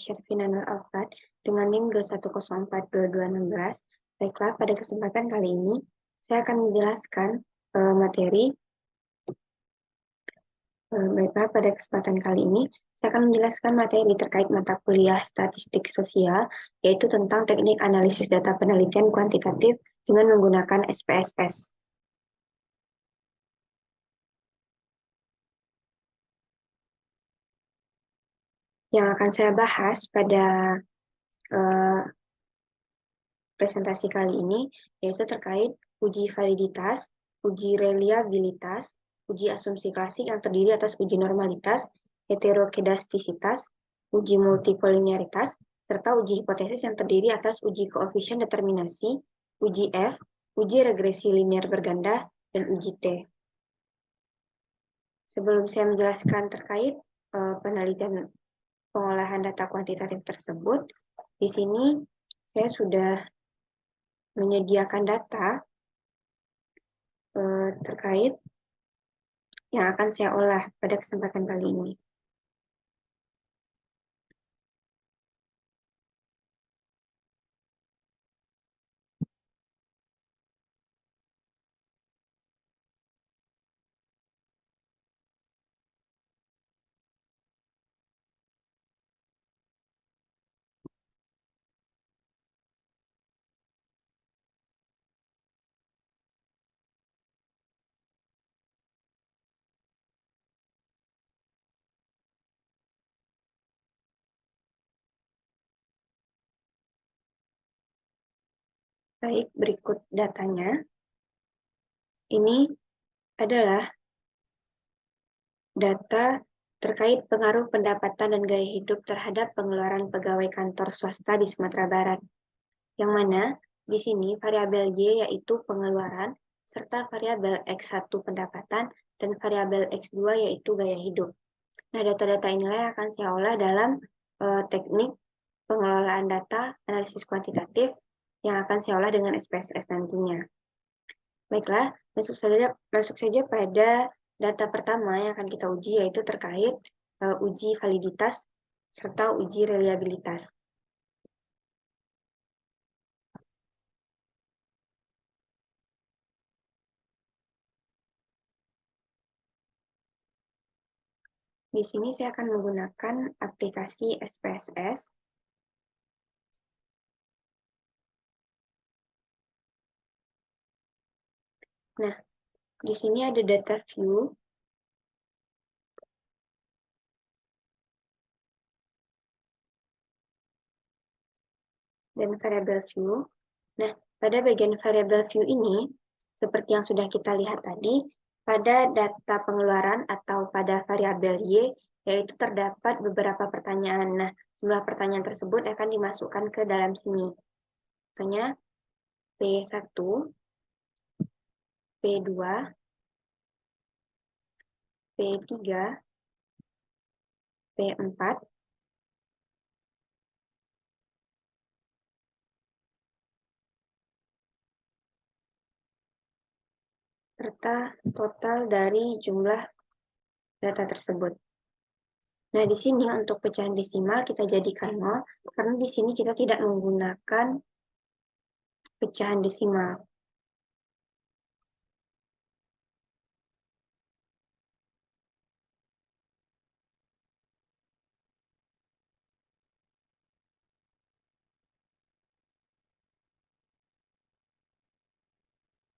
Syarifina Nur Alfat dengan NIM 2104216. Baiklah, pada kesempatan kali ini saya akan menjelaskan materi. Baiklah, pada kesempatan kali ini saya akan menjelaskan materi terkait mata kuliah Statistik Sosial, yaitu tentang teknik analisis data penelitian kuantitatif dengan menggunakan SPSS. Yang akan saya bahas pada presentasi kali ini yaitu terkait uji validitas, uji reliabilitas, uji asumsi klasik yang terdiri atas uji normalitas, heterokedastisitas, uji multikolinearitas, serta uji hipotesis yang terdiri atas uji koefisien determinasi, uji F, uji regresi linear berganda, dan uji T. Sebelum saya menjelaskan terkait penelitian pengolahan data kuantitatif tersebut, di sini saya sudah menyediakan data terkait yang akan saya olah pada kesempatan kali ini. Baik, berikut datanya. Ini adalah data terkait pengaruh pendapatan dan gaya hidup terhadap pengeluaran pegawai kantor swasta di Sumatera Barat. Yang mana di sini variabel Y yaitu pengeluaran, serta variabel X1 pendapatan, dan variabel X2 yaitu gaya hidup. Nah, data-data inilah yang akan saya olah dalam teknik pengelolaan data analisis kuantitatif yang akan saya olah dengan SPSS nantinya. Baiklah, masuk saja pada data pertama yang akan kita uji, yaitu terkait uji validitas serta uji reliabilitas. Di sini saya akan menggunakan aplikasi SPSS. Nah, di sini ada data view. Dan variabel view. Nah, pada bagian variabel view ini, seperti yang sudah kita lihat tadi, pada data pengeluaran atau pada variabel Y, yaitu terdapat beberapa pertanyaan. Nah, jumlah pertanyaan tersebut akan dimasukkan ke dalam sini. Contohnya, P1, P2, P3, P4, serta total dari jumlah data tersebut. Nah, di sini untuk pecahan desimal kita jadikan 0, karena di sini kita tidak menggunakan pecahan desimal.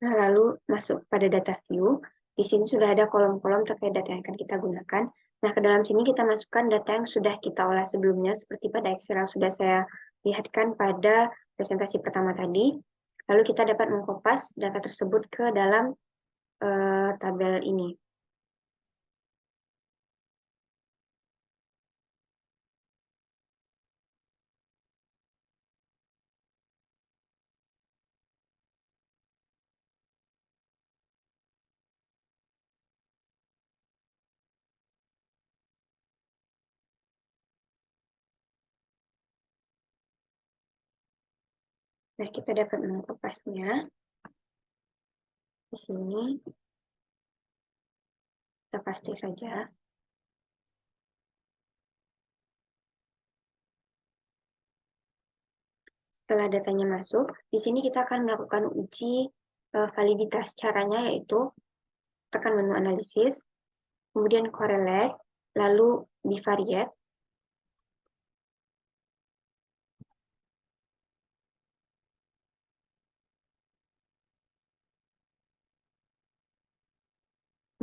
Nah, lalu masuk pada data view. Di sini sudah ada kolom-kolom terkait data yang akan kita gunakan. Nah, ke dalam sini kita masukkan data yang sudah kita olah sebelumnya, seperti pada Excel yang sudah saya lihatkan pada presentasi pertama tadi. Lalu kita dapat mengkopas data tersebut ke dalam tabel ini. Nah, kita dapat mengkopasnya. Di sini kita paste saja. Setelah datanya masuk, di sini kita akan melakukan uji validitas. Caranya yaitu tekan menu analisis, kemudian correlate, lalu bivariate.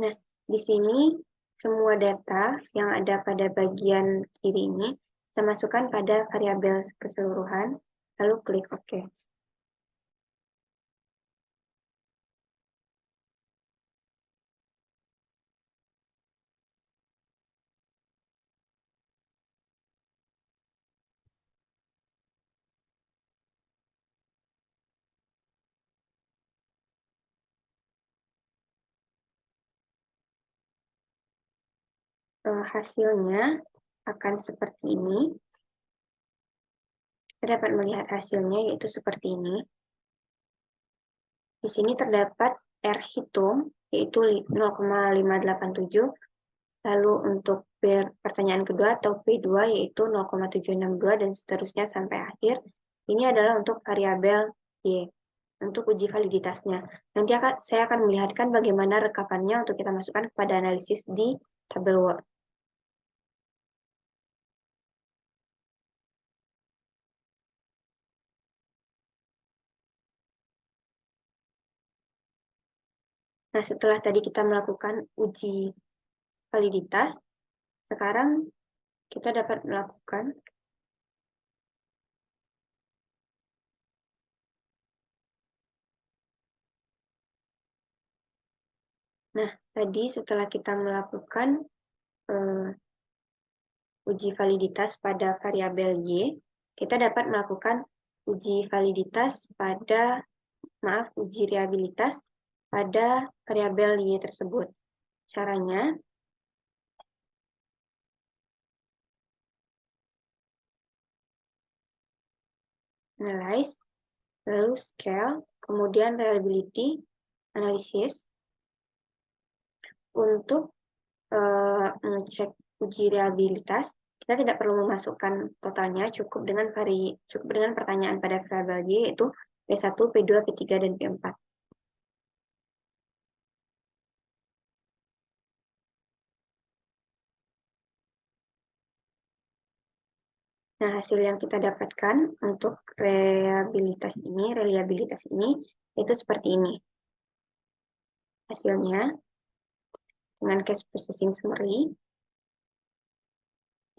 Nah, di sini semua data yang ada pada bagian kiri ini kita masukkan pada variabel keseluruhan, lalu klik OK. Hasilnya akan seperti ini. Kita dapat melihat hasilnya yaitu seperti ini. Di sini terdapat R hitung yaitu 0,587. Lalu untuk pertanyaan kedua atau P2 yaitu 0,762 dan seterusnya sampai akhir. Ini adalah untuk variabel Y, untuk uji validitasnya. Nanti saya akan melihatkan bagaimana rekapannya untuk kita masukkan kepada analisis di tabel Word. Nah, setelah tadi kita melakukan uji validitas, sekarang kita dapat melakukan tadi setelah kita melakukan uji validitas pada variabel Y, kita dapat melakukan uji validitas uji reliabilitas pada variabel Y tersebut. Caranya, analyze, lalu scale, kemudian reliability, analisis. Untuk mengecek uji reliabilitas, kita tidak perlu memasukkan totalnya, cukup dengan pertanyaan pada variabel Y, yaitu P1, P2, P3, dan P4. Nah, hasil yang kita dapatkan untuk reliabilitas ini, itu seperti ini. Hasilnya, dengan case processing summary,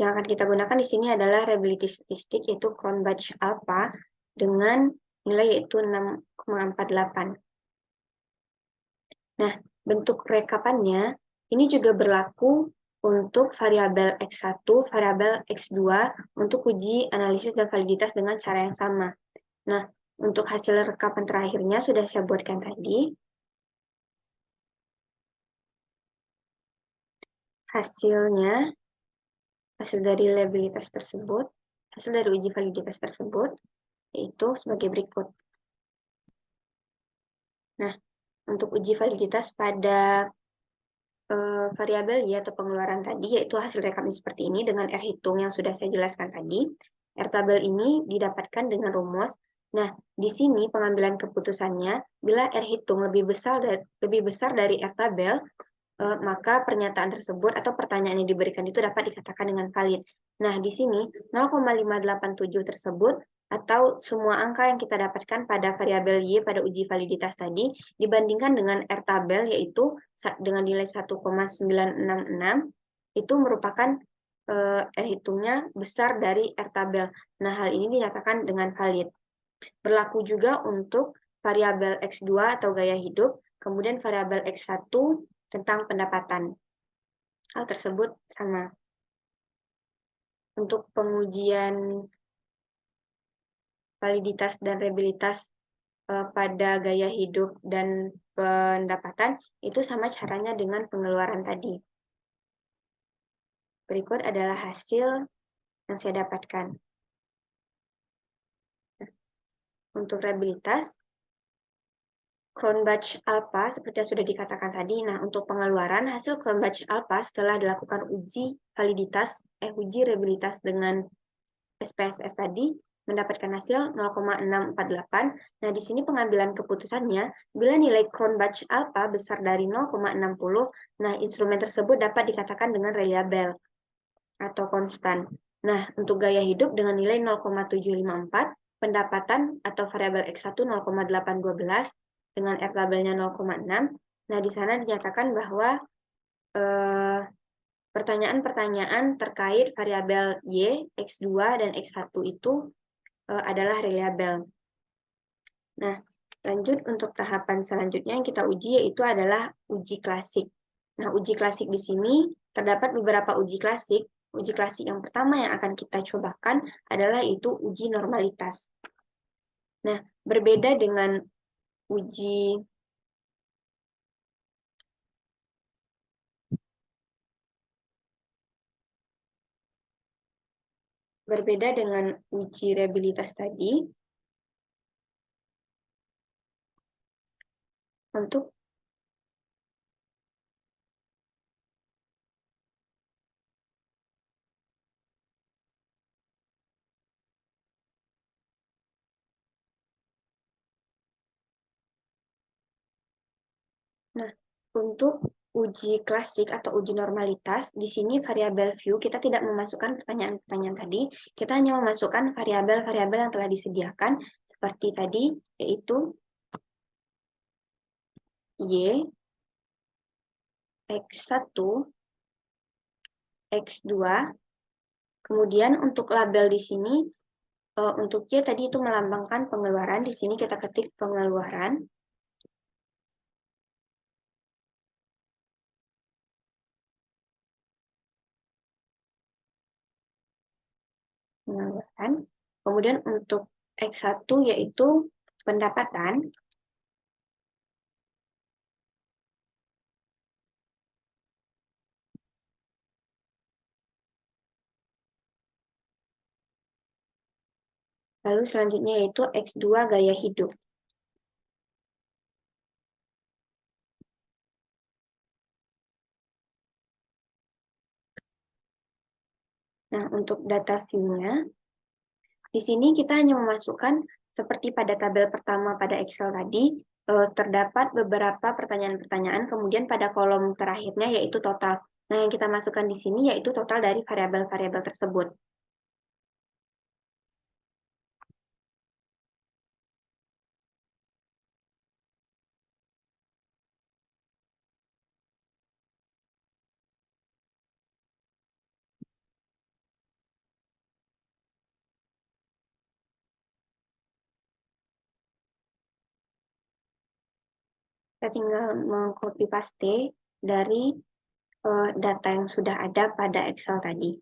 yang akan kita gunakan di sini adalah reliability statistik, yaitu Cronbach alpha, dengan nilai yaitu 6,48. Nah, bentuk rekapannya, ini juga berlaku untuk variabel X1, variabel X2, untuk uji analisis dan validitas dengan cara yang sama. Nah, untuk hasil rekapan terakhirnya sudah saya buatkan tadi. Hasilnya, hasil dari reliabilitas tersebut, hasil dari uji validitas tersebut, yaitu sebagai berikut. Nah, untuk uji validitas pada variabel Y atau pengeluaran tadi, yaitu hasil rekapnya seperti ini dengan R hitung yang sudah saya jelaskan tadi. R tabel ini didapatkan dengan rumus. Nah, di sini pengambilan keputusannya, bila R hitung lebih besar dari R tabel, maka pernyataan tersebut atau pertanyaan yang diberikan itu dapat dikatakan dengan valid. Nah, di sini 0,587 tersebut atau semua angka yang kita dapatkan pada variabel Y pada uji validitas tadi dibandingkan dengan R tabel yaitu dengan nilai 1,966 itu merupakan R hitungnya besar dari R tabel. Nah, hal ini dinyatakan dengan valid. Berlaku juga untuk variabel X2 atau gaya hidup, kemudian variabel X1 tentang pendapatan. Hal tersebut sama. Untuk pengujian validitas dan reliabilitas pada gaya hidup dan pendapatan, itu sama caranya dengan pengeluaran tadi. Berikut adalah hasil yang saya dapatkan. Untuk reliabilitas, Cronbach alpha seperti yang sudah dikatakan tadi. Nah, untuk pengeluaran hasil Cronbach alpha setelah dilakukan uji reliabilitas dengan SPSS tadi mendapatkan hasil 0,648. Nah, di sini pengambilan keputusannya, bila nilai Cronbach alpha besar dari 0,60, nah instrumen tersebut dapat dikatakan dengan reliabel atau konstan. Nah, untuk gaya hidup dengan nilai 0,754, pendapatan atau variabel X1 0,812 dengan R labelnya 0,6. Nah, di sana dinyatakan bahwa pertanyaan-pertanyaan terkait variabel Y, X2, dan X1 itu adalah reliabel. Nah, lanjut untuk tahapan selanjutnya yang kita uji yaitu adalah uji klasik. Nah, uji klasik di sini terdapat beberapa uji klasik. Uji klasik yang pertama yang akan kita cobakan adalah itu uji normalitas. Nah, berbeda dengan uji reliabilitas tadi, untuk uji klasik atau uji normalitas, di sini variabel view kita tidak memasukkan pertanyaan-pertanyaan tadi, kita hanya memasukkan variabel-variabel yang telah disediakan seperti tadi, yaitu Y, X1, X2, kemudian untuk label di sini, untuk Y tadi itu melambangkan pengeluaran, di sini kita ketik pengeluaran. Kemudian untuk X1 yaitu pendapatan. Lalu selanjutnya yaitu X2 gaya hidup. Nah, untuk data view-nya, di sini kita hanya memasukkan seperti pada tabel pertama pada Excel tadi, terdapat beberapa pertanyaan-pertanyaan, kemudian pada kolom terakhirnya yaitu total. Nah, yang kita masukkan di sini yaitu total dari variabel-variabel tersebut. Kita tinggal meng-copy paste dari data yang sudah ada pada Excel tadi.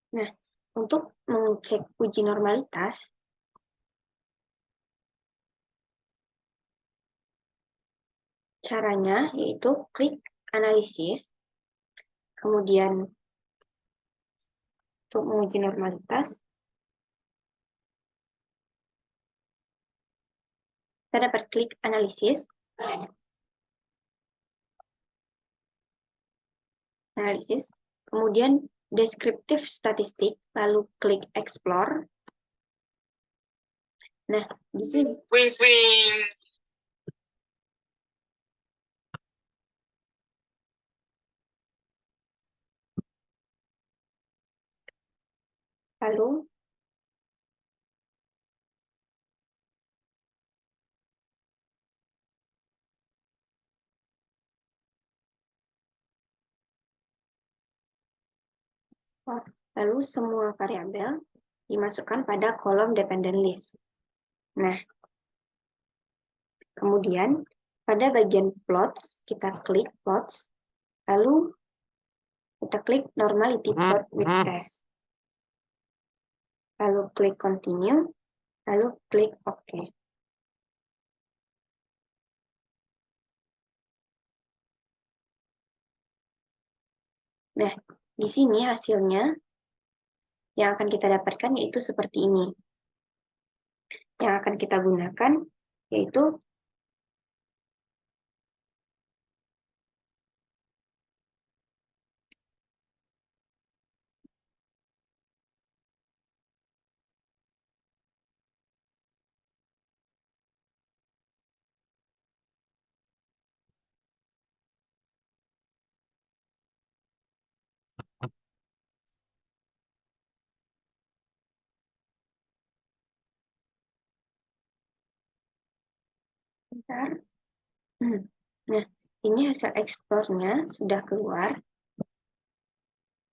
Nah, untuk mengecek uji normalitas, caranya yaitu klik analisis, kemudian untuk menguji normalitas, kita dapat klik analisis, kemudian deskriptif statistik, lalu klik explore. Nah, di sini lalu semua variabel dimasukkan pada kolom dependent list. Nah, kemudian pada bagian plots, kita klik plots, lalu Kita klik normality plot with test. Lalu klik continue, lalu klik OK. Nah, di sini hasilnya yang akan kita dapatkan yaitu seperti ini. Yang akan kita gunakan yaitu bentar. Nah, ini hasil eksplornya sudah keluar.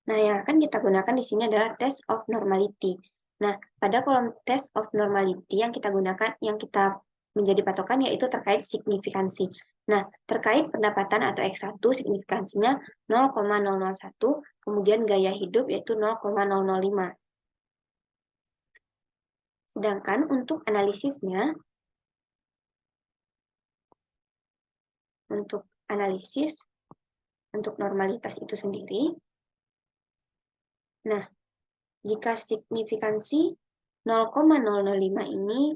Nah, yang akan kita gunakan di sini adalah test of normality. Nah, pada kolom test of normality yang kita gunakan, yang kita menjadi patokan yaitu terkait signifikansi. Nah, terkait pendapatan atau X1 signifikansinya 0,001, kemudian gaya hidup yaitu 0,005. Sedangkan untuk analisisnya, untuk analisis, untuk normalitas itu sendiri, nah, jika signifikansi 0,005 ini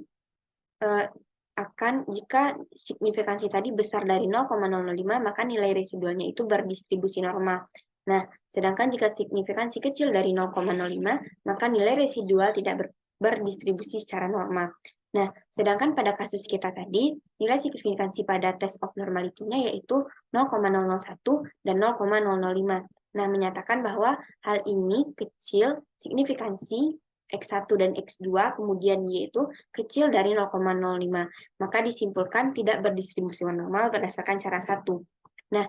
jika signifikansi tadi besar dari 0,005, maka nilai residualnya itu berdistribusi normal. Nah, sedangkan jika signifikansi kecil dari 0,05, maka nilai residual tidak berdistribusi secara normal. Nah, sedangkan pada kasus kita tadi, nilai signifikansi pada test of normality-nya yaitu 0,001 dan 0,005. Nah, menyatakan bahwa hal ini kecil, signifikansi X1 dan X2, kemudian Y itu kecil dari 0,05. Maka disimpulkan tidak berdistribusi normal berdasarkan cara 1. Nah,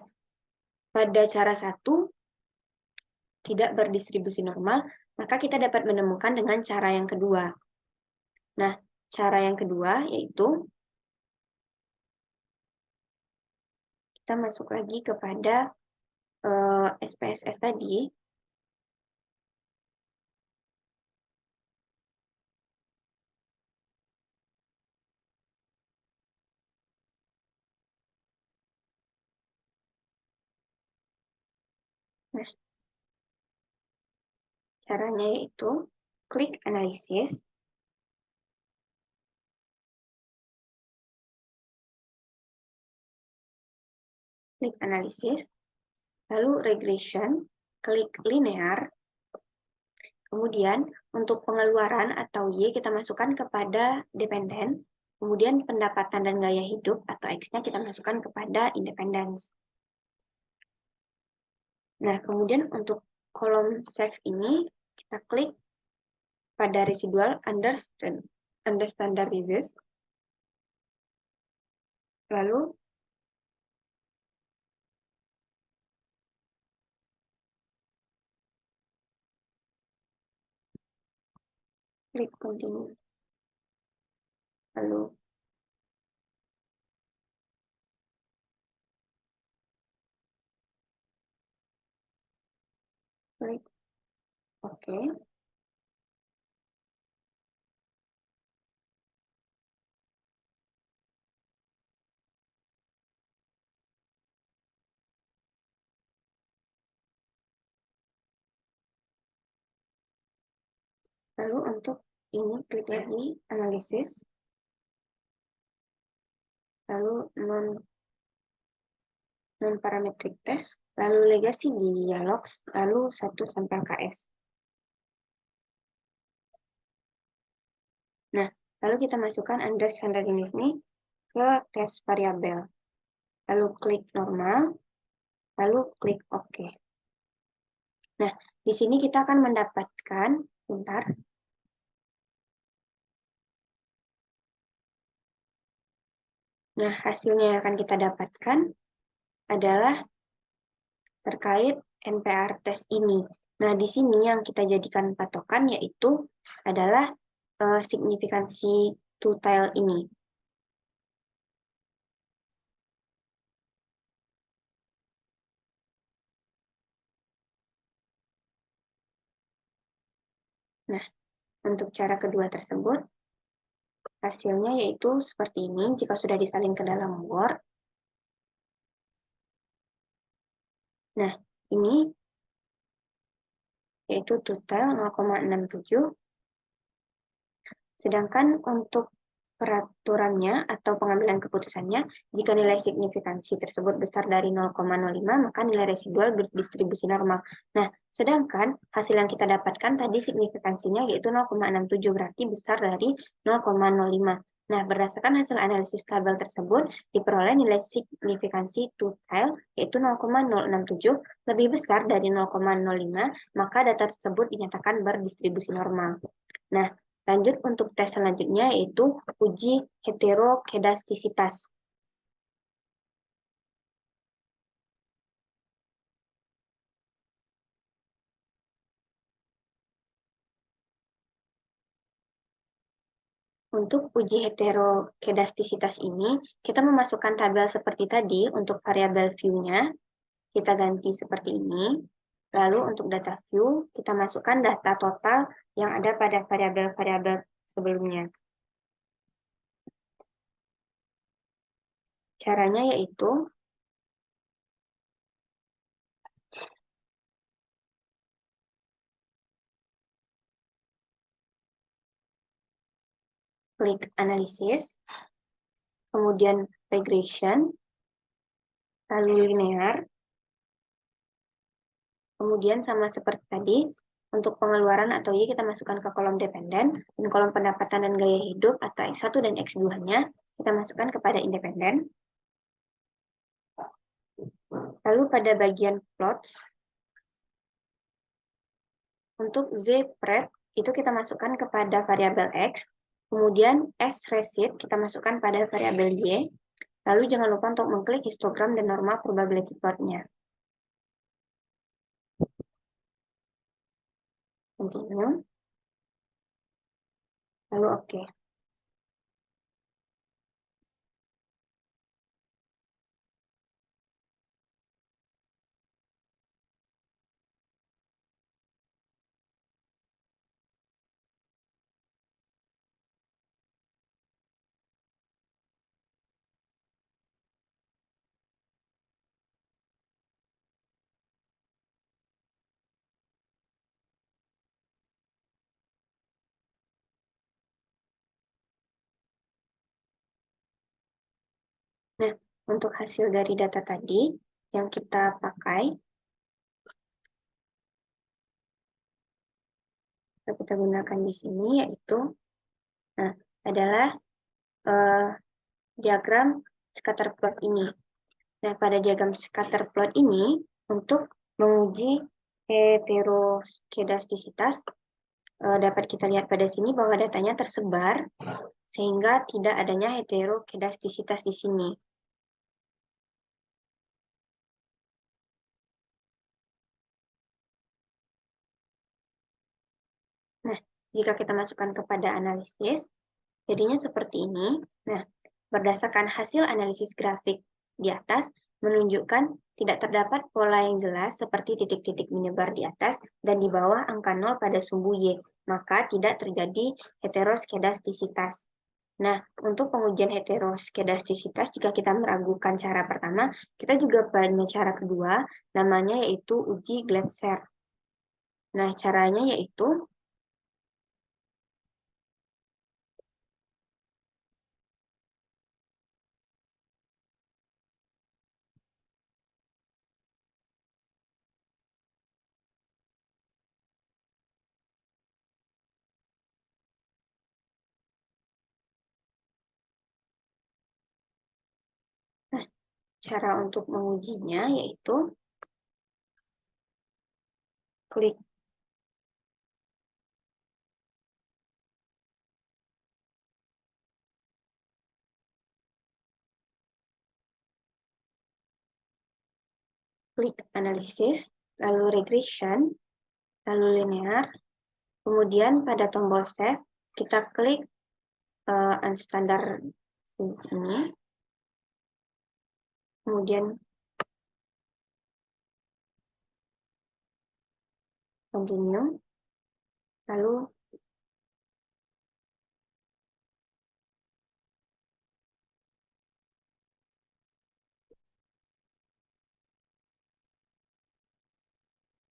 pada cara 1 tidak berdistribusi normal, maka kita dapat menemukan dengan cara yang kedua. Nah, cara yang kedua yaitu kita masuk lagi kepada SPSS tadi. Nah, caranya yaitu klik analisis, lalu regression, klik linear. Kemudian untuk pengeluaran atau Y kita masukkan kepada dependen. Kemudian pendapatan dan gaya hidup atau X-nya kita masukkan kepada independence. Nah, kemudian untuk kolom save ini kita klik pada residual under standardizes. Lalu klik continue. Lalu klik OK. Lalu untuk ini klik lagi analisis. Lalu non-parametric test, lalu legacy di dialogs, lalu 1 sampai LKS. Nah, lalu kita masukkan under standard ini ke test variabel. Lalu klik normal, lalu klik OK. Nah, di sini kita akan mendapatkan, bentar. Nah, hasilnya yang akan kita dapatkan adalah terkait NPR test ini. Nah, di sini yang kita jadikan patokan yaitu adalah signifikansi two-tail ini. Nah, untuk cara kedua tersebut, hasilnya yaitu seperti ini jika sudah disalin ke dalam Word. Nah, ini yaitu total 0,67. Sedangkan untuk peraturannya atau pengambilan keputusannya, jika nilai signifikansi tersebut besar dari 0,05, maka nilai residual berdistribusi normal. Nah, sedangkan hasil yang kita dapatkan tadi signifikansinya yaitu 0,67, berarti besar dari 0,05. Nah, berdasarkan hasil analisis tabel tersebut, diperoleh nilai signifikansi total yaitu 0,067 lebih besar dari 0,05, maka data tersebut dinyatakan berdistribusi normal. Nah, lanjut untuk tes selanjutnya yaitu uji heterokedastisitas. Untuk uji heterokedastisitas ini, kita memasukkan tabel seperti tadi untuk variabel view-nya. Kita ganti seperti ini. Lalu untuk data view, kita masukkan data total yang ada pada variabel-variabel sebelumnya. Caranya yaitu klik analisis, kemudian regression, lalu linear, kemudian sama seperti tadi, untuk pengeluaran atau Y kita masukkan ke kolom dependen, dan kolom pendapatan dan gaya hidup atau X1 dan X2-nya kita masukkan kepada independen. Lalu pada bagian plots, untuk Z-pred itu kita masukkan kepada variabel X, kemudian S-receipt kita masukkan pada variabel Y, lalu jangan lupa untuk mengklik histogram dan normal probability plot-nya. Continue. Lalu oke. Nah, untuk hasil dari data tadi yang kita pakai, kita gunakan di sini yaitu adalah diagram scatter plot ini. Nah, pada diagram scatter plot ini untuk menguji heteroskedastisitas dapat kita lihat pada sini bahwa datanya tersebar sehingga tidak adanya heteroskedastisitas di sini. Nah, jika kita masukkan kepada analisis, jadinya seperti ini. Nah, berdasarkan hasil analisis grafik di atas, menunjukkan tidak terdapat pola yang jelas seperti titik-titik menyebar di atas dan di bawah angka 0 pada sumbu Y, maka tidak terjadi heteroskedastisitas. Nah, untuk pengujian heteroskedastisitas, jika kita meragukan cara pertama, kita juga punya cara kedua, namanya yaitu uji Glatzer. Nah, caranya yaitu cara untuk mengujinya yaitu klik analisis, lalu regression, lalu linear, kemudian pada tombol save kita klik unstandard ini, kemudian continue, lalu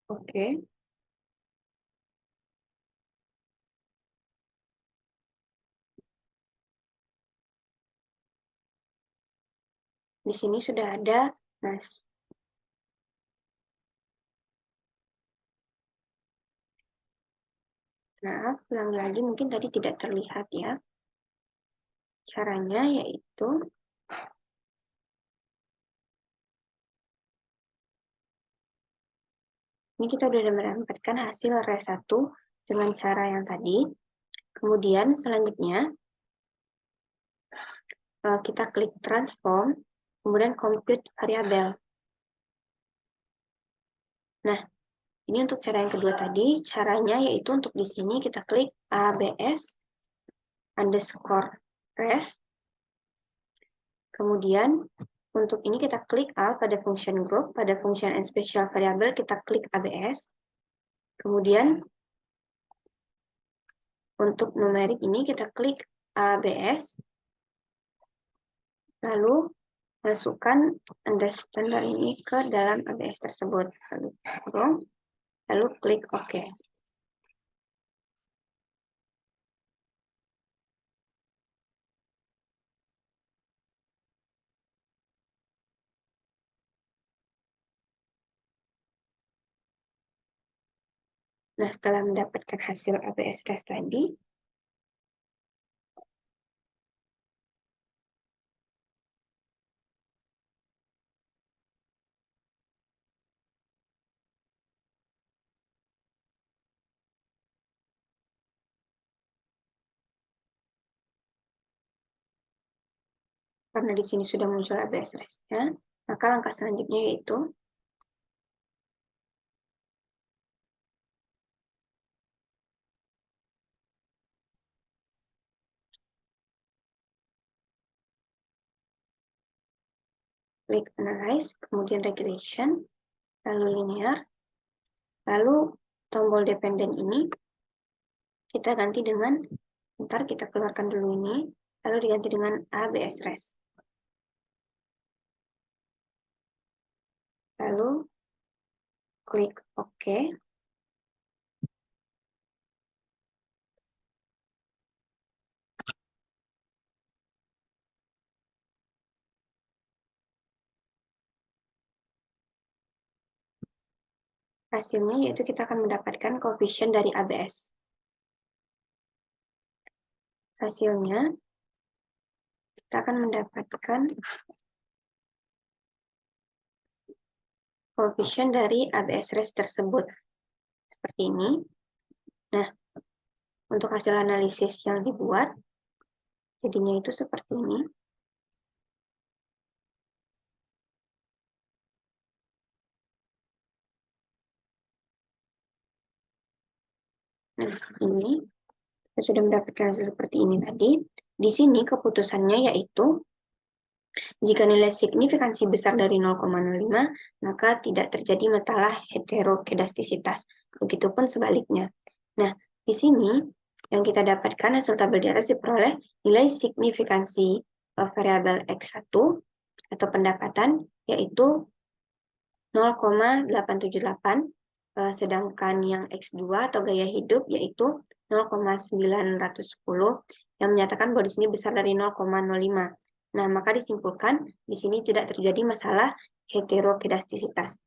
Oke. Di sini sudah ada, Mas. Maaf, ulang lagi mungkin tadi tidak terlihat ya. Caranya yaitu ini kita sudah mendapatkan hasil res 1 dengan cara yang tadi. Kemudian selanjutnya kita klik transform, kemudian compute variabel. Nah, ini untuk cara yang kedua tadi, caranya yaitu untuk di sini kita klik ABS underscore res. Kemudian untuk ini kita klik Alt pada function group, pada function and special variable kita klik ABS. Kemudian untuk numerik ini kita klik ABS. Lalu masukkan underscore ini ke dalam ABS tersebut. Lalu klik OK. Nah, setelah mendapatkan hasil ABS res tadi, karena di sini sudah muncul ABS res-nya, maka langkah selanjutnya yaitu klik Analyze, kemudian Regression, lalu Linear, lalu tombol dependen ini kita ganti dengan, ntar kita keluarkan dulu ini, lalu diganti dengan ABS res. Lalu klik OK. Hasilnya yaitu kita akan mendapatkan koefisien dari ABS. Hasilnya kita akan mendapatkan koefisien dari ABS res tersebut. Seperti ini. Nah, untuk hasil analisis yang dibuat, jadinya itu seperti ini. Nah, ini kita sudah mendapatkan hasil seperti ini tadi. Di sini keputusannya yaitu jika nilai signifikansi besar dari 0,05, maka tidak terjadi masalah heterokedastisitas. Begitupun sebaliknya. Nah, di sini yang kita dapatkan hasil tabel di atas diperoleh nilai signifikansi variabel X1 atau pendapatan yaitu 0,878, sedangkan yang X2 atau gaya hidup yaitu 0,910 yang menyatakan bahwa di sini besar dari 0,05. Nah, maka disimpulkan di sini tidak terjadi masalah heterokedastisitas.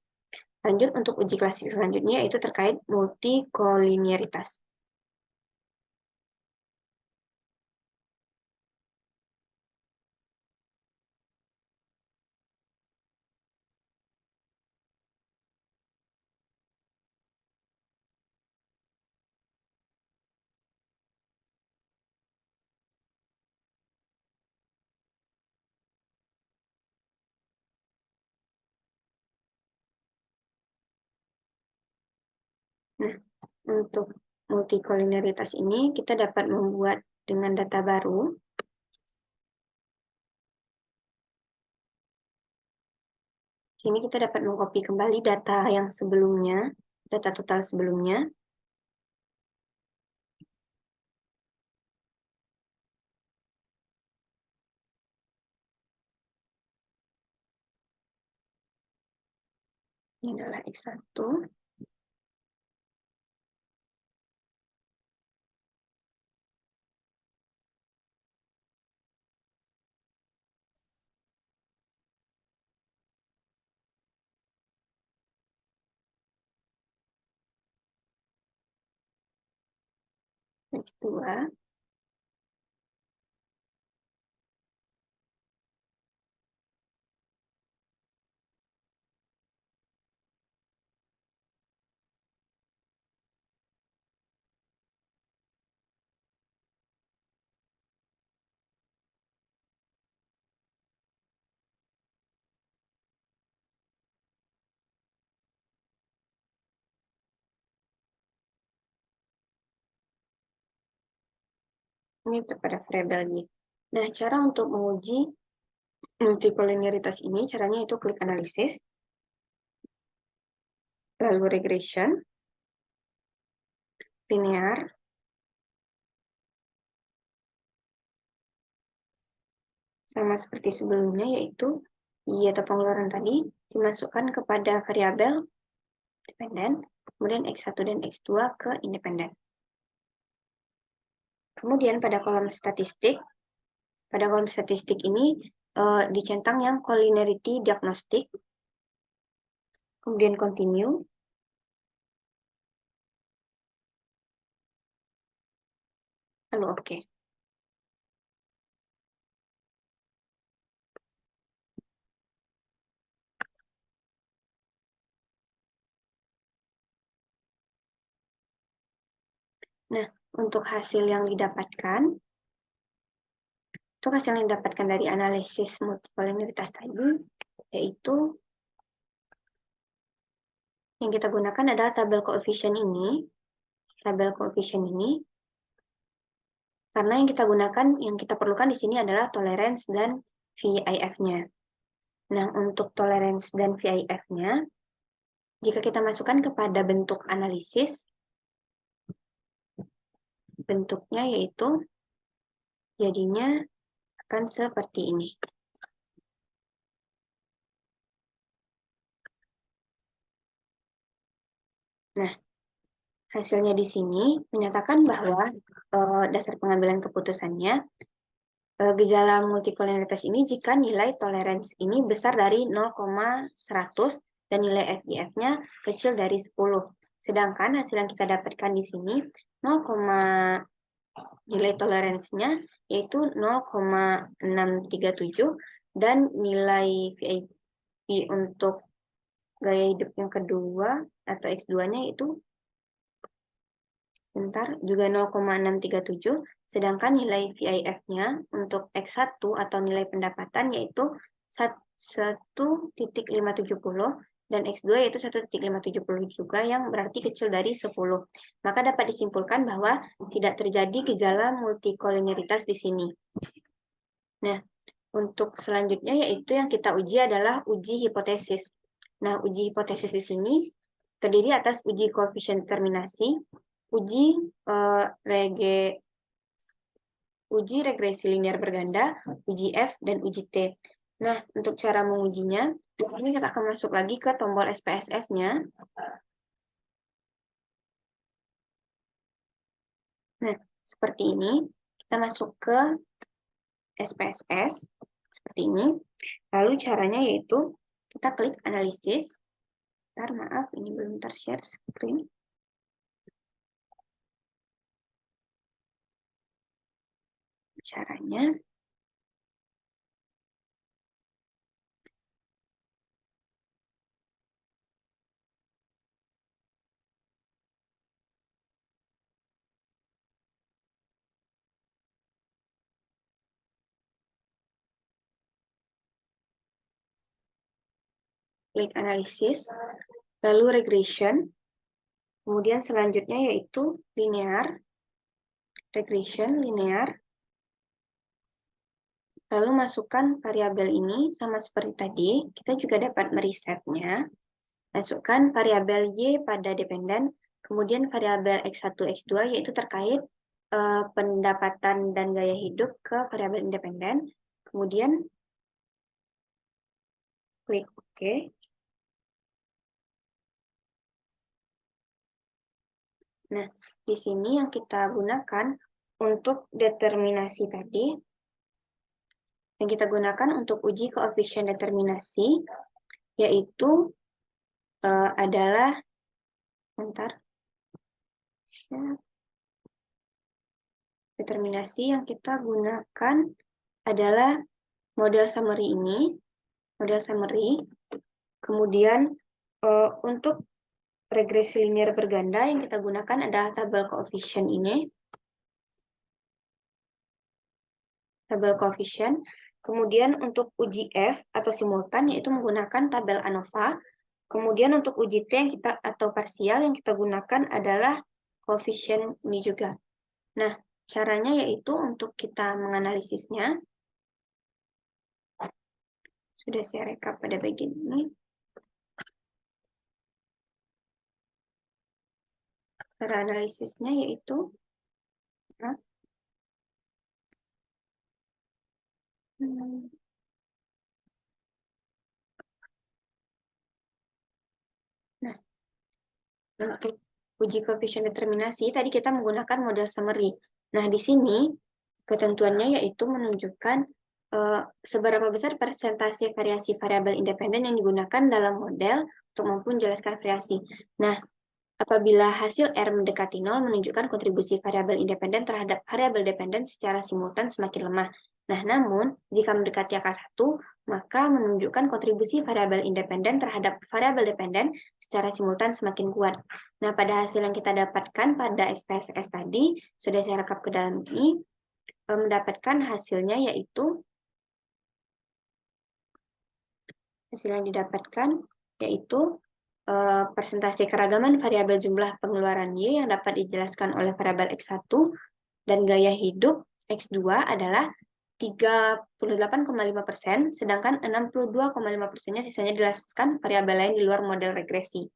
Lanjut untuk uji klasik selanjutnya yaitu terkait multikolinearitas. Nah, untuk multikolinearitas ini kita dapat membuat dengan data baru. Sini kita dapat mengcopy kembali data yang sebelumnya, data total sebelumnya. Ini adalah X1. X2. Ini pada variabel Y. Nah, cara untuk menguji multikoliniaritas ini, caranya itu klik analisis, lalu regression, linear, sama seperti sebelumnya, yaitu Y atau pengeluaran tadi dimasukkan kepada variabel dependen, kemudian X1 dan X2 ke independen. Kemudian pada kolom statistik ini dicentang yang collinearity diagnostic, kemudian continue, lalu oke. Nah, untuk hasil yang didapatkan, dari analisis multikoliniaritas tadi, yaitu yang kita gunakan adalah tabel koefisien ini. Karena yang kita perlukan di sini adalah tolerance dan VIF-nya. Nah, untuk tolerance dan VIF-nya, jika kita masukkan kepada bentuk analisis, bentuknya yaitu jadinya akan seperti ini. Nah, hasilnya di sini menyatakan bahwa dasar pengambilan keputusannya, gejala multikoliniaritas ini jika nilai tolerance ini besar dari 0,100 dan nilai FIF-nya kecil dari 10. Sedangkan hasil yang kita dapatkan di sini nilai toleransinya yaitu 0,637 dan nilai VIP untuk gaya hidup yang kedua atau X2-nya itu juga 0,637, sedangkan nilai VIF-nya untuk X1 atau nilai pendapatan yaitu 1,570 dan X2 yaitu 1,570 juga yang berarti kecil dari 10. Maka dapat disimpulkan bahwa tidak terjadi gejala multikoliniaritas di sini. Nah, untuk selanjutnya yaitu yang kita uji adalah uji hipotesis. Nah, uji hipotesis di sini terdiri atas uji koefisien determinasi, uji regresi linear berganda, uji F, dan uji T. Nah, untuk cara mengujinya, ini kita akan masuk lagi ke tombol SPSS-nya. Nah, seperti ini. Kita masuk ke SPSS, seperti ini. Lalu caranya yaitu, kita klik analisis. Maaf, ini belum share screen. Caranya, klik analisis, lalu regression, kemudian selanjutnya yaitu linear, regression, linear, lalu masukkan variabel ini sama seperti tadi, kita juga dapat meresetnya, masukkan variabel Y pada dependen, kemudian variabel X1, X2 yaitu terkait pendapatan dan gaya hidup ke variabel independen, kemudian klik OK. Nah, di sini yang kita gunakan untuk determinasi tadi, yang kita gunakan untuk uji koefisien determinasi, yaitu adalah, determinasi yang kita gunakan adalah model summary ini, model summary. Kemudian untuk regresi linear berganda yang kita gunakan adalah tabel koefisien ini. Tabel koefisien. Kemudian untuk uji F atau simultan yaitu menggunakan tabel ANOVA. Kemudian untuk uji T yang kita atau parsial yang kita gunakan adalah koefisien ini juga. Nah, caranya yaitu untuk kita menganalisisnya. Sudah saya rekap pada bagian ini. Cara analisisnya yaitu nah, Nah, untuk uji koefisien determinasi, tadi kita menggunakan model summary. Nah, di sini ketentuannya yaitu menunjukkan seberapa besar persentase variasi variabel independen yang digunakan dalam model untuk mampu menjelaskan variasi. Nah, apabila hasil R mendekati 0 menunjukkan kontribusi variabel independen terhadap variabel dependen secara simultan semakin lemah. Nah, namun jika mendekati angka 1, maka menunjukkan kontribusi variabel independen terhadap variabel dependen secara simultan semakin kuat. Nah, pada hasil yang kita dapatkan pada SPSS tadi, sudah saya rekap ke dalam ini, mendapatkan hasilnya yaitu yang didapatkan yaitu persentase keragaman variabel jumlah pengeluaran Y yang dapat dijelaskan oleh variabel X1 dan gaya hidup X2 adalah 38,5%, sedangkan 62,5%-nya sisanya dijelaskan variabel lain di luar model regresi.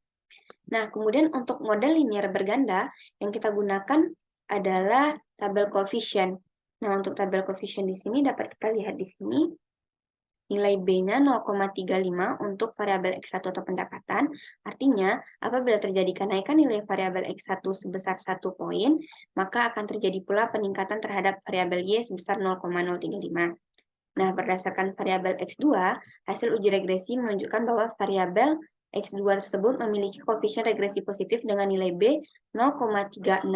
Nah, kemudian untuk model linear berganda yang kita gunakan adalah tabel koefisien. Nah, untuk tabel koefisien di sini dapat kita lihat di sini. Nilai B-nya 0,35 untuk variabel X1 atau pendapatan. Artinya, apabila terjadi kenaikan nilai variabel X1 sebesar 1 poin, maka akan terjadi pula peningkatan terhadap variabel Y sebesar 0,035. Nah, berdasarkan variabel X2, hasil uji regresi menunjukkan bahwa variabel X2 tersebut memiliki koefisien regresi positif dengan nilai B 0,366.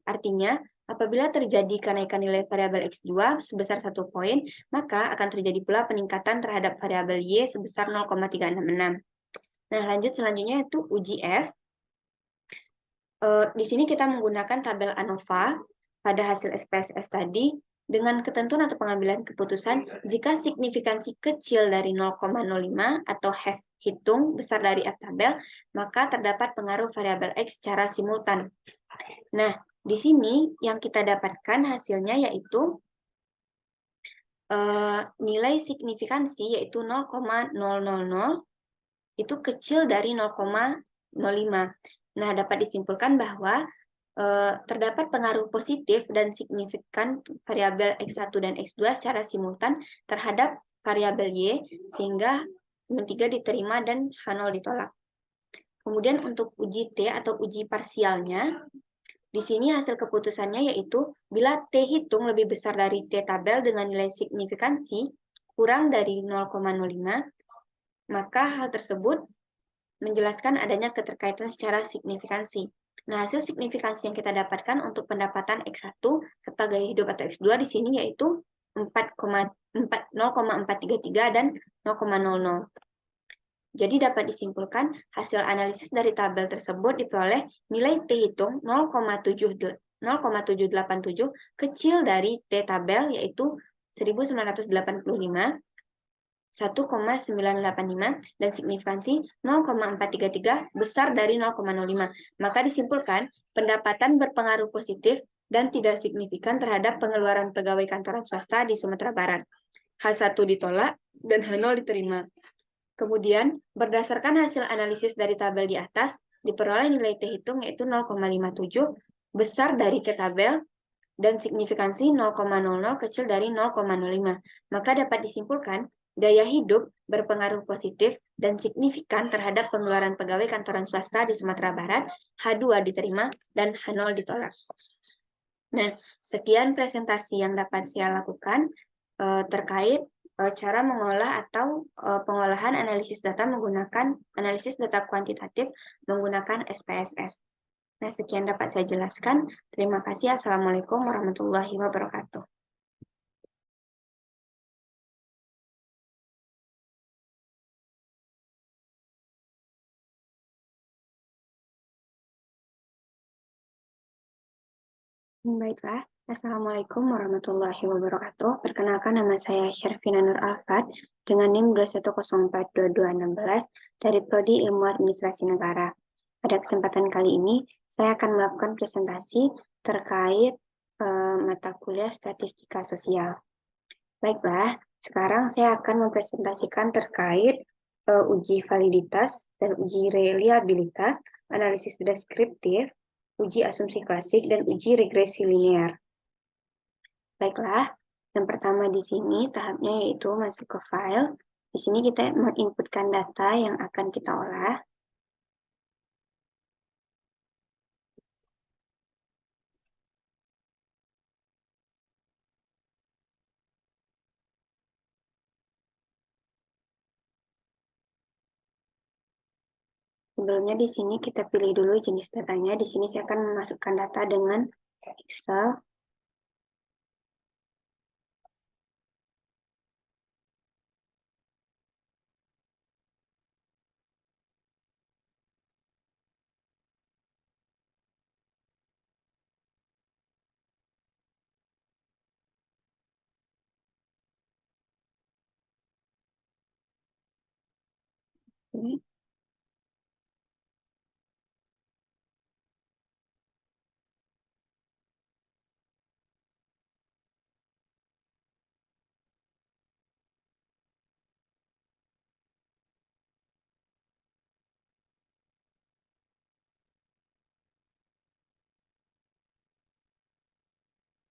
Artinya, apabila terjadi kenaikan nilai variabel X2 sebesar 1 poin, maka akan terjadi pula peningkatan terhadap variabel Y sebesar 0,366. Nah, lanjut selanjutnya itu uji F. Di sini kita menggunakan tabel ANOVA pada hasil SPSS tadi dengan ketentuan atau pengambilan keputusan jika signifikansi kecil dari 0,05 atau F hitung besar dari F tabel, maka terdapat pengaruh variabel X secara simultan. Nah, di sini yang kita dapatkan hasilnya yaitu nilai signifikansi yaitu 0,000 itu kecil dari 0,05. Nah, dapat disimpulkan bahwa terdapat pengaruh positif dan signifikan variabel X1 dan X2 secara simultan terhadap variabel Y, sehingga N3 diterima dan H0 ditolak. Kemudian untuk uji T atau uji parsialnya, di sini hasil keputusannya yaitu bila T hitung lebih besar dari T tabel dengan nilai signifikansi kurang dari 0,05, maka hal tersebut menjelaskan adanya keterkaitan secara signifikansi. Nah, hasil signifikansi yang kita dapatkan untuk pendapatan X1 serta gaya hidup atau X2 di sini yaitu 0,433 dan 0,00. Jadi dapat disimpulkan hasil analisis dari tabel tersebut diperoleh nilai T hitung 0,787 kecil dari T tabel yaitu 1985, 1,985 dan signifikansi 0,433 besar dari 0,05. Maka disimpulkan pendapatan berpengaruh positif dan tidak signifikan terhadap pengeluaran pegawai kantoran swasta di Sumatera Barat. H1 ditolak dan H0 diterima. Kemudian, berdasarkan hasil analisis dari tabel di atas, diperoleh nilai T hitung yaitu 0,57 besar dari T tabel dan signifikansi 0,00 kecil dari 0,05. Maka dapat disimpulkan gaya hidup berpengaruh positif dan signifikan terhadap pengeluaran pegawai kantoran swasta di Sumatera Barat, H2 diterima dan H0 ditolak. Nah, sekian presentasi yang dapat saya lakukan terkait cara mengolah atau pengolahan analisis data menggunakan analisis data kuantitatif menggunakan SPSS. Nah, sekian dapat saya jelaskan. Terima kasih. Assalamualaikum warahmatullahi wabarakatuh. Baiklah, Assalamualaikum warahmatullahi wabarakatuh. Perkenalkan, nama saya Syarfina Nur Alfat dengan NIM 210422216 dari Prodi Ilmu Administrasi Negara. Pada kesempatan kali ini, saya akan melakukan presentasi terkait mata kuliah Statistika Sosial. Baiklah, sekarang saya akan mempresentasikan terkait uji validitas dan uji reliabilitas, analisis deskriptif, uji asumsi klasik, dan uji regresi linear. Baiklah, yang pertama di sini tahapnya yaitu masuk ke file. Di sini kita menginputkan data yang akan kita olah. Sebelumnya di sini kita pilih dulu jenis datanya. Di sini saya akan memasukkan data dengan Excel. Ini.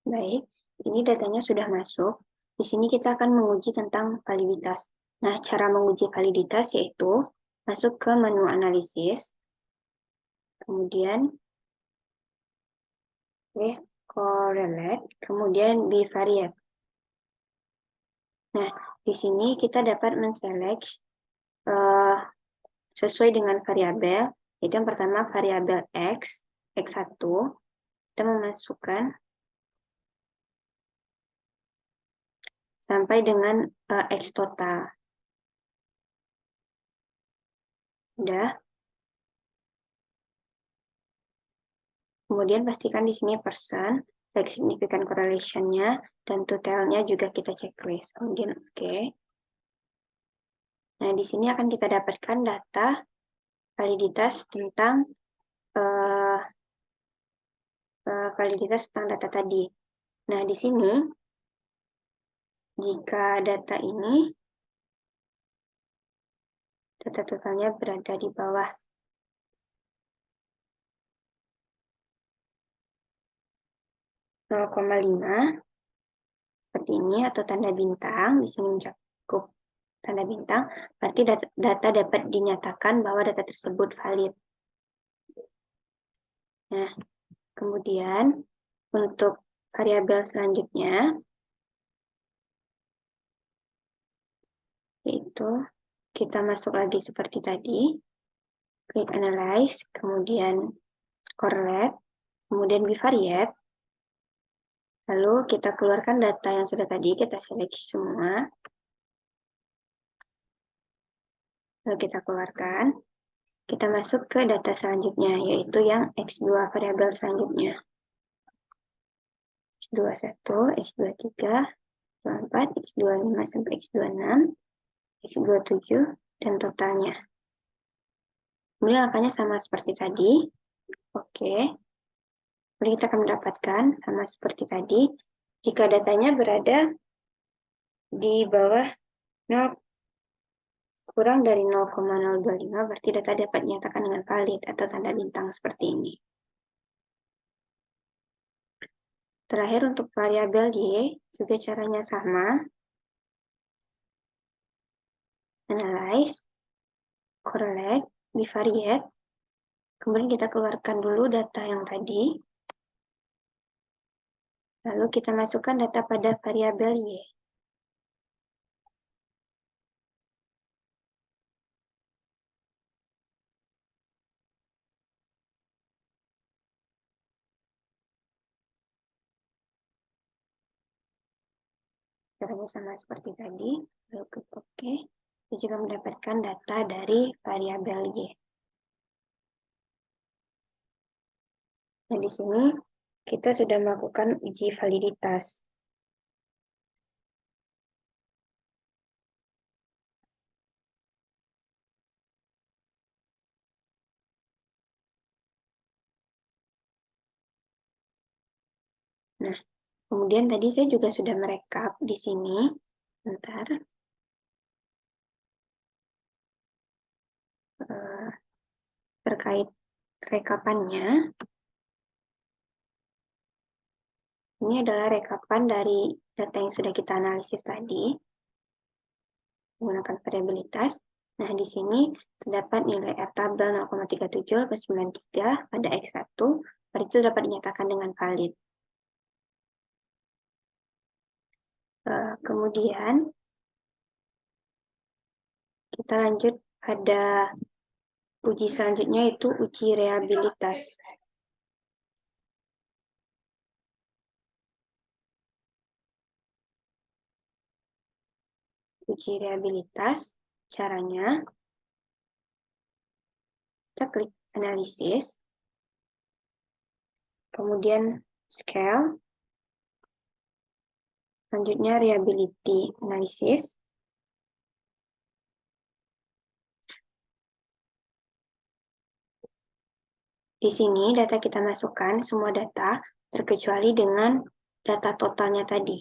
Baik, ini datanya sudah masuk. Di sini kita akan menguji tentang validitas. Nah, cara menguji validitas yaitu masuk ke menu analisis, kemudian correlate, kemudian bivariate. Nah, di sini kita dapat menselect sesuai dengan variabel, yaitu yang pertama variabel X1, kita memasukkan sampai dengan X total. Sudah. Kemudian pastikan di sini persen, like significant correlation-nya, dan totalnya juga kita checklist. Kemudian oke. Nah, di sini akan kita dapatkan data validitas tentang data tadi. Nah, di sini jika data ini data totalnya berada di bawah 0,5 seperti ini atau tanda bintang, di sini mencakup tanda bintang, berarti data dapat dinyatakan bahwa data tersebut valid. Nah, kemudian untuk variabel selanjutnya, yaitu kita masuk lagi seperti tadi, klik analyze, kemudian correlate, kemudian bivariate, lalu kita keluarkan data yang sudah tadi, kita seleksi semua, lalu kita keluarkan, kita masuk ke data selanjutnya, yaitu yang X2 variabel selanjutnya. X21, X23, X24, X25 sampai X26, X27, dan totalnya. Kemudian angkanya sama seperti tadi. Oke. Kemudian kita akan mendapatkan sama seperti tadi. Jika datanya berada di bawah 0, kurang dari 0,025, berarti data dapat dinyatakan dengan valid atau tanda bintang seperti ini. Terakhir untuk variabel Y, juga caranya sama. Analyze, correlate, bivariate. Kemudian kita keluarkan dulu data yang tadi. Lalu kita masukkan data pada variabel Y. Caranya sama seperti tadi, lalu klik OK. Kita juga mendapatkan data dari variabel Y. Nah, di sini kita sudah melakukan uji validitas. Nah, kemudian tadi saya juga sudah merekap di sini. Bentar. Terkait rekapannya, ini adalah rekapan dari data yang sudah kita analisis tadi menggunakan variabilitas. Nah, di sini terdapat nilai R tabel 0,3793 pada X1, pada itu dapat dinyatakan dengan valid. Kemudian, kita lanjut pada uji selanjutnya, yaitu uji reliabilitas. Uji reliabilitas, caranya, kita klik analisis, kemudian scale, selanjutnya reliability analysis. Di sini data kita masukkan semua data terkecuali dengan data totalnya tadi.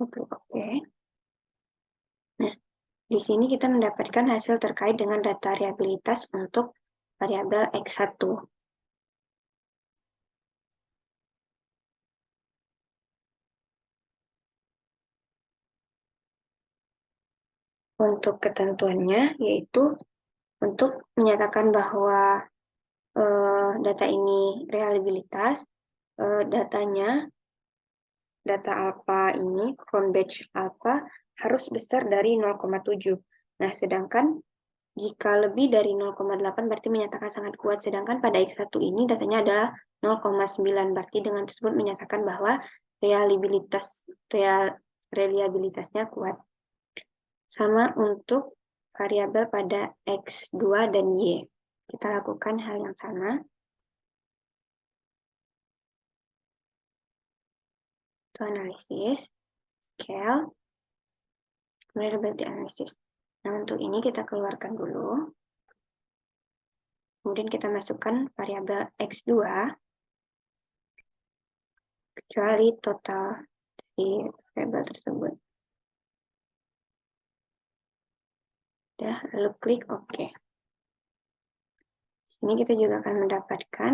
Oke. Nah, di sini kita mendapatkan hasil terkait dengan data reliabilitas untuk variabel X1. Untuk ketentuannya, yaitu untuk menyatakan bahwa data ini reliabilitas, data alpha ini, crown batch alpha, harus besar dari 0,7. Nah, sedangkan jika lebih dari 0,8 berarti menyatakan sangat kuat. Sedangkan pada X1 ini datanya adalah 0,9. Berarti dengan tersebut menyatakan bahwa reliabilitasnya kuat. Sama untuk variabel pada X2 dan Y. Kita lakukan hal yang sama. Itu analisis, scale, reliability analysis. Nah, untuk ini kita keluarkan dulu. Kemudian kita masukkan variabel X2, kecuali total di variabel tersebut. Udah, lalu klik OK. Ini kita juga akan mendapatkan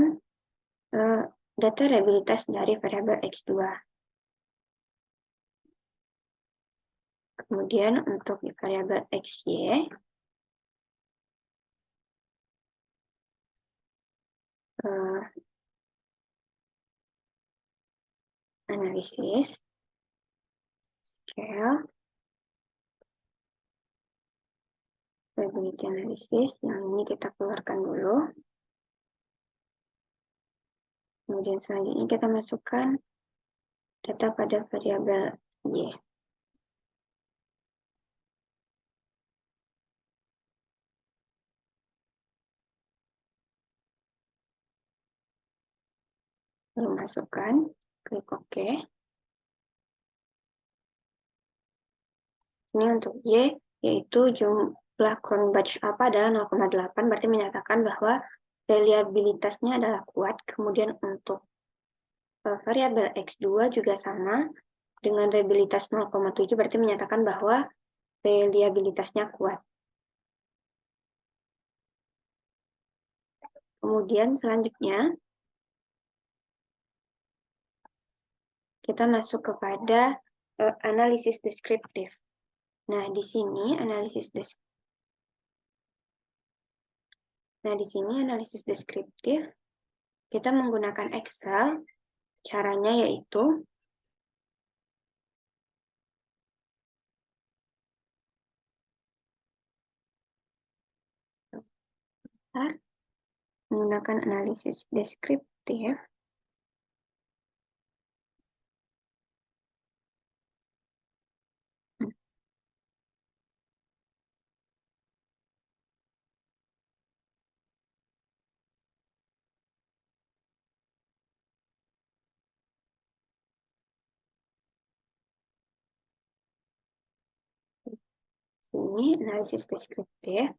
data reliabilitas dari variabel X2. Kemudian untuk variabel XY, analisis, scale, reliability analysis, yang ini kita keluarkan dulu. Kemudian selanjutnya kita masukkan data pada variabel Y. Lalu masukkan, klik OK. Ini untuk Y, yaitu jumlah crown batch alpha adalah 0,8, berarti menyatakan bahwa reliabilitasnya adalah kuat. Kemudian untuk variabel X2 juga sama, dengan reliabilitas 0,7, berarti menyatakan bahwa reliabilitasnya kuat. Kemudian selanjutnya, kita masuk kepada analisis deskriptif. Nah, di sini analisis deskriptif, kita menggunakan Excel, Caranya yaitu menggunakan analisis deskriptif. Ini analisis deskriptif.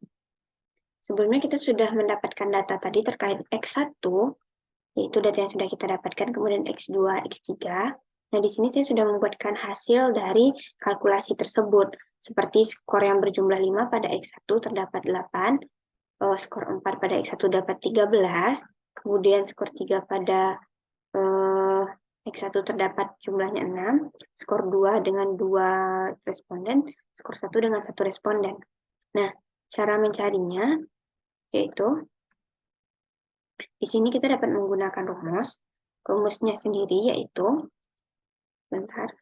Sebelumnya kita sudah mendapatkan data tadi terkait X1, yaitu data yang sudah kita dapatkan, kemudian X2, X3. Nah, di sini saya sudah membuatkan hasil dari kalkulasi tersebut, seperti skor yang berjumlah 5 pada X1 terdapat 8, skor 4 pada X1 dapat 13, kemudian skor 3 pada X1 terdapat jumlahnya 6, skor 2 dengan 2 responden, skor 1 dengan 1 responden. Nah, cara mencarinya yaitu di sini kita dapat menggunakan rumus. Rumusnya sendiri yaitu, bentar,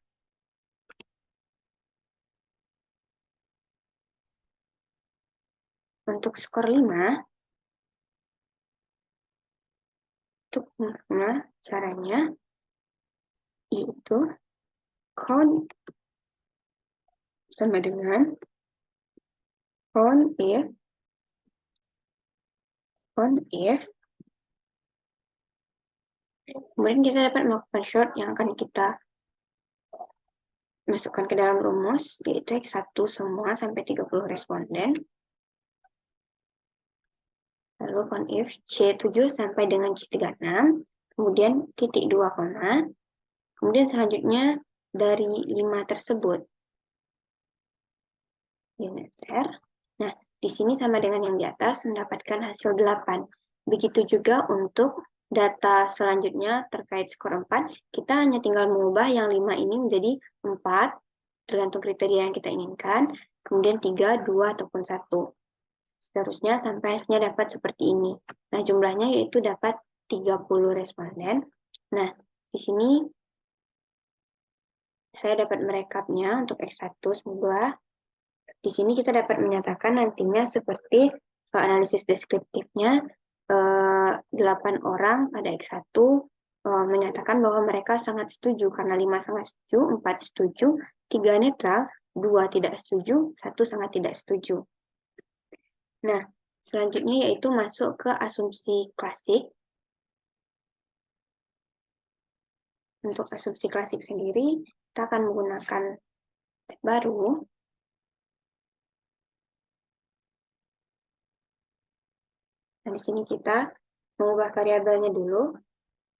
untuk skor 5, caranya yaitu count sama dengan count if, kemudian kita dapat melakukan short yang akan kita masukkan ke dalam rumus, yaitu X1 semua sampai 30 responden. Lalu count if C7 sampai dengan C36, kemudian titik 2 koma, kemudian selanjutnya dari 5 tersebut, enter. Nah, di sini sama dengan yang di atas, mendapatkan hasil 8. Begitu juga untuk data selanjutnya terkait skor 4, kita hanya tinggal mengubah yang 5 ini menjadi 4, tergantung kriteria yang kita inginkan, kemudian 3, 2, ataupun 1. Seterusnya sampai hasilnya dapat seperti ini. Nah, jumlahnya yaitu dapat 30 responden. Nah, di sini saya dapat merekapnya untuk X1 semoga. Di sini kita dapat menyatakan nantinya seperti analisis deskriptifnya, 8 orang pada X1 menyatakan bahwa mereka sangat setuju karena 5 sangat setuju, 4 setuju, 3 netral, 2 tidak setuju, 1 sangat tidak setuju. Nah, selanjutnya yaitu masuk ke asumsi klasik. Untuk asumsi klasik sendiri, kita akan menggunakan tab baru. Nah, di sini kita mengubah variabelnya dulu.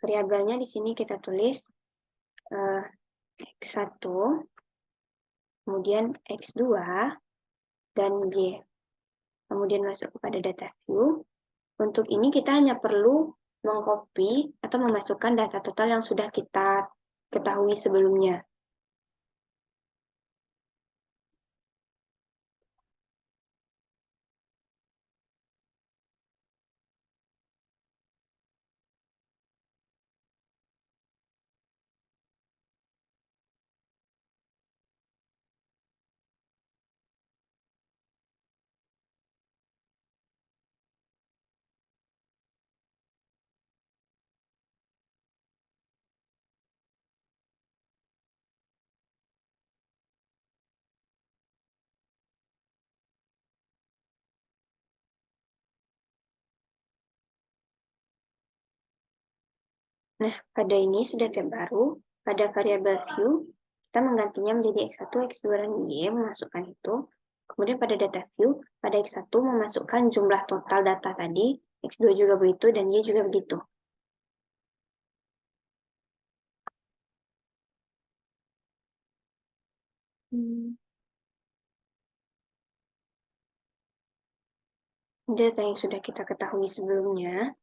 Variabelnya di sini kita tulis X1, kemudian X2, dan Y. Kemudian masuk kepada data view. Untuk ini kita hanya perlu mengcopy atau memasukkan data total yang sudah kita ketahui sebelumnya. Nah, pada ini sudah tab baru. Pada variabel view, kita menggantinya menjadi X1, X2, dan Y, memasukkan itu. Kemudian pada data view, pada X1 memasukkan jumlah total data tadi, X2 juga begitu, dan Y juga begitu. Data yang sudah kita ketahui sebelumnya.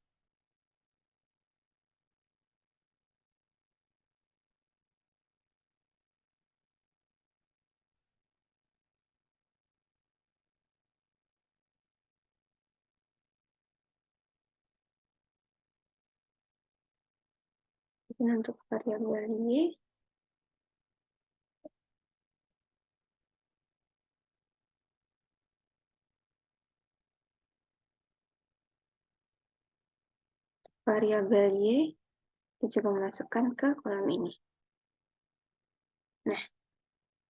Mungkin untuk variabel Y. Variabel Y kita juga masukkan ke kolom ini. Nah,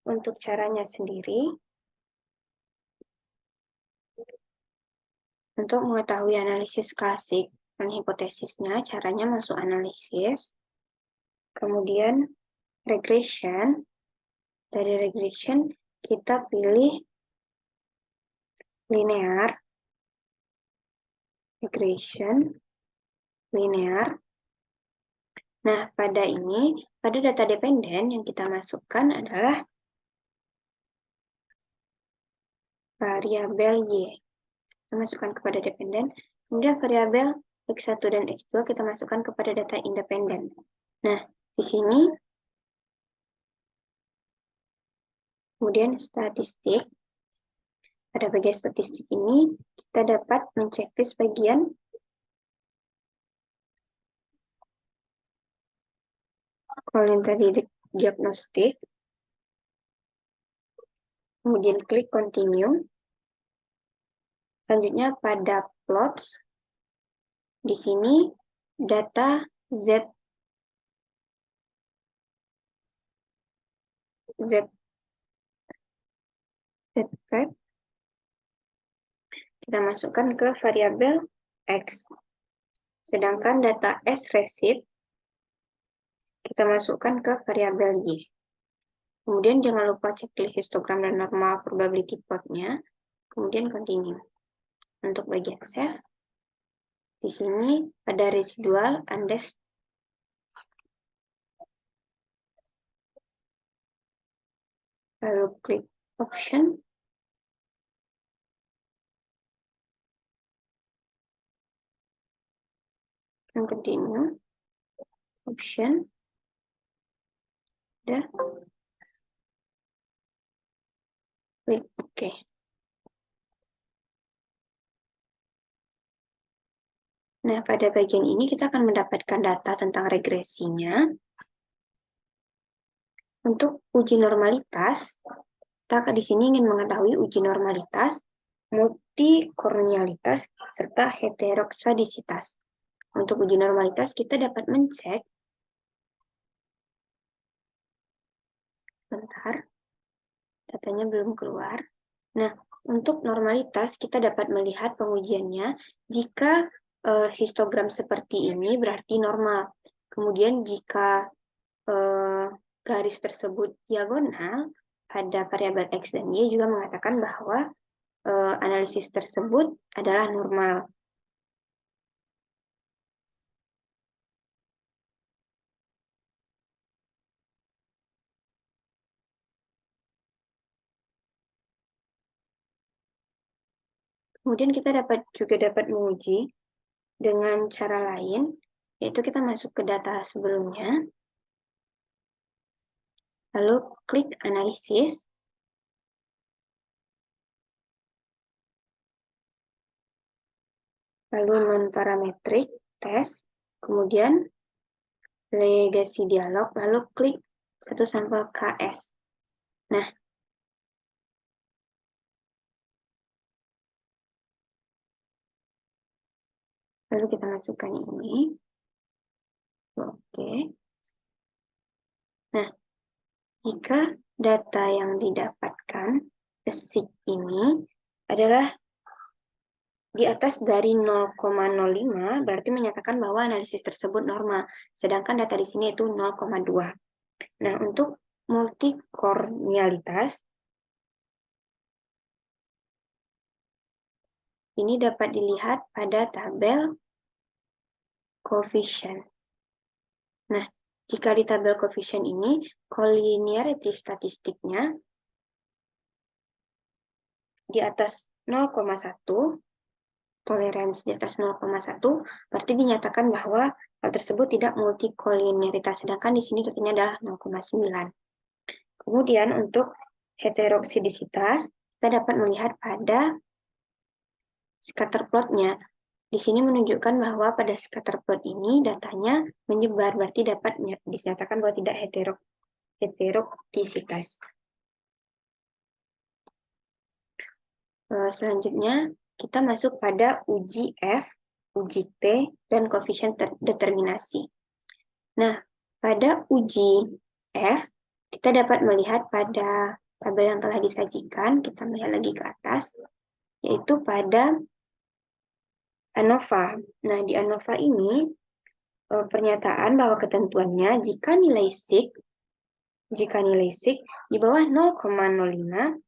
untuk caranya sendiri, untuk mengetahui analisis klasik dan hipotesisnya, caranya masuk analisis, kemudian regression. Dari regression, kita pilih linear, regression, linear. Nah, pada data dependen yang kita masukkan adalah variabel Y. Kita masukkan kepada dependen, kemudian variabel X1 dan X2 kita masukkan kepada data independen. Nah, di sini kemudian statistik. Pada bagian statistik ini, kita dapat menceklis bagian qualitative diagnostik, kemudian klik continue. Selanjutnya pada plots, di sini data Z kita masukkan ke variabel X. Sedangkan data S receipt kita masukkan ke variabel Y. Kemudian jangan lupa cek histogram dan normal probability plotnya. Kemudian continue. Untuk bagian save, di sini ada residual undes. Lalu klik option. Dan continue. Option. Udah. Klik OK. Nah, pada bagian ini kita akan mendapatkan data tentang regresinya. Untuk uji normalitas, kita di sini ingin mengetahui uji normalitas, multikornialitas, serta heteroksadisitas. Untuk uji normalitas, kita dapat mencek, bentar, datanya belum keluar. Nah, untuk normalitas, kita dapat melihat pengujiannya jika histogram seperti ini berarti normal. Kemudian jika garis tersebut diagonal, pada variabel X dan Y juga mengatakan bahwa analisis tersebut adalah normal. Kemudian kita juga dapat menguji dengan cara lain, yaitu kita masuk ke data sebelumnya, lalu klik analisis, lalu non-parametric test, kemudian legacy dialog, lalu klik satu sampel KS. Nah, lalu kita masukkan ini. Oke. Nah, jika data yang didapatkan SIG ini adalah di atas dari 0,05, berarti menyatakan bahwa analisis tersebut normal. Sedangkan data di sini itu 0,2. Nah, untuk multikornialitas, ini dapat dilihat pada tabel koefisien. Nah, jika di tabel koefisien ini, collinearity statistiknya di atas 0,1, toleransi di atas 0,1, berarti dinyatakan bahwa hal tersebut tidak multikoliniaritas, sedangkan di sini datanya adalah 0,9. Kemudian untuk heteroksidisitas, kita dapat melihat pada scatter plotnya. Di sini menunjukkan bahwa pada scatterplot ini datanya menyebar, berarti dapat dinyatakan bahwa tidak heterodisitas. Selanjutnya, kita masuk pada uji F, uji T, dan koefisien determinasi. Nah, pada uji F, kita dapat melihat pada tabel yang telah disajikan, kita melihat lagi ke atas, yaitu pada ANOVA. Nah, di ANOVA ini, pernyataan bahwa ketentuannya jika nilai sig di bawah 0,05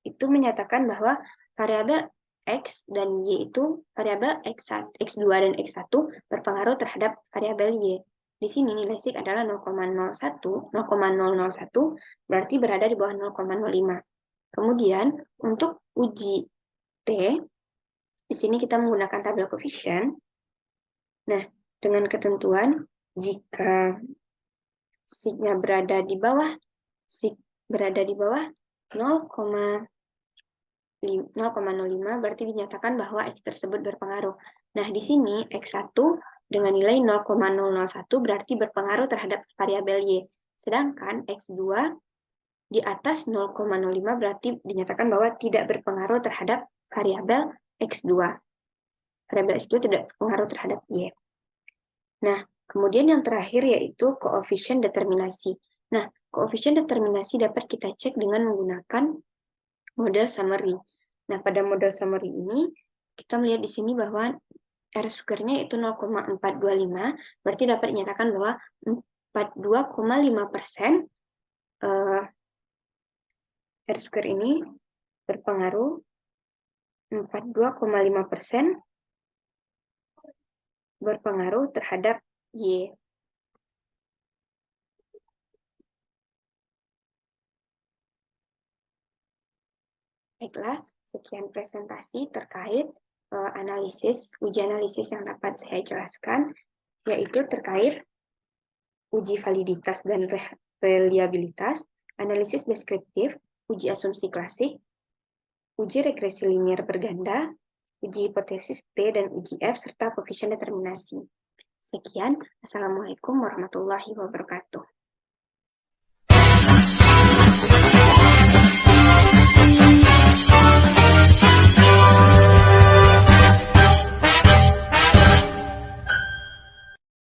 itu menyatakan bahwa variabel X dan Y itu variabel X2 dan X1 berpengaruh terhadap variabel Y. Di sini nilai sig adalah 0,01, berarti berada di bawah 0,05. Kemudian untuk uji T, di sini kita menggunakan tabel koefisien. Nah, dengan ketentuan jika signya berada di bawah 0,05 berarti dinyatakan bahwa X tersebut berpengaruh. Nah, di sini X1 dengan nilai 0,001 berarti berpengaruh terhadap variabel Y. Sedangkan X2 di atas 0,05 berarti dinyatakan bahwa tidak berpengaruh terhadap variabel X2. Variabel X2 tidak berpengaruh terhadap Y. Nah, kemudian yang terakhir yaitu koefisien determinasi. Nah, koefisien determinasi dapat kita cek dengan menggunakan model summary. Nah, pada model summary ini, kita melihat di sini bahwa R-square-nya itu 0,425, berarti dapat dinyatakan bahwa 42,5% R-square ini berpengaruh, 42,5% berpengaruh terhadap Y. Baiklah, sekian presentasi terkait uji analisis yang dapat saya jelaskan, yaitu terkait uji validitas dan reliabilitas, analisis deskriptif, uji asumsi klasik, uji regresi linier berganda, uji hipotesis T dan uji F, serta koefisien determinasi. Sekian, Assalamualaikum warahmatullahi wabarakatuh.